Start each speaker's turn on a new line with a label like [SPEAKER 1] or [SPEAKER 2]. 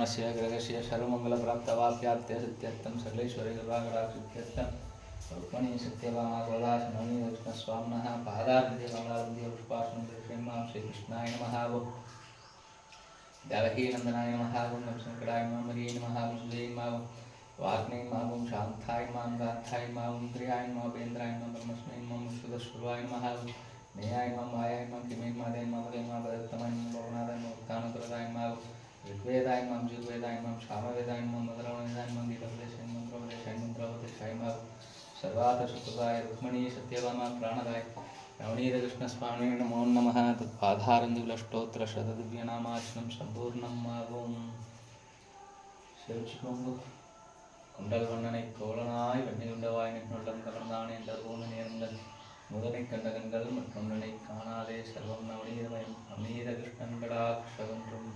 [SPEAKER 1] नमस्य ग्रहस्य सर्वमङ्गलप्राप्तवाप्याप्त्य सत्यर्थं सर्वेश्वरैर्वागराक्षित्यर्थं रुक्मणी सत्यभामागोदासनोनी कृष्णस्वामिनः पादाब्धिकमलाब्धिः पुष्पासनं दर्शयन्मां श्रीकृष्णाय नमः देवकीनन्दनाय नमः नरसिंहकराय नमः हरिये नमः सुदेय नमः वाग्ने नमः शान्ताय नमः गान्धाय नमः इंद्रियाय नमः उपेन्द्राय नमः ब्रह्मस्मै नमः सुदस्वराय नमः नेयाय नमः मायाय नमः किमे नमः देय नमः देय नमः भरतमाय नमः भवनादाय नमः उत्तानप्रदाय नमः ऋग्वेदाय नमः यजुर्वेदाय नमः सामवेदाय नमः मधुरवेदाय नमः गीतापदेशाय नमः मंत्रोपदेशाय मंत्रोपदेशाय नमः सर्वार्थसुखदाय रुक्मिणी सत्यभामा प्राणदाय रमणीयकृष्णस्वामिने नमो नमः तत्पादारविन्दुलस्तोत्रशतदिव्यनामार्चनं सम्पूर्णं आगुं शिवचिकोङ्गु குண்டல்வண்ணனை தோழனாய் வெண்ணிலுண்டவாய் நின்றுள்ளம் கலந்தானே என்ற நேர்ந்தன் முதலை கண்ட கண்கள் மற்றொன்றனை காணாதே செல்வம் நவநீதமயம் அமீத கிருஷ்ணன் கடாட்சவன்றும்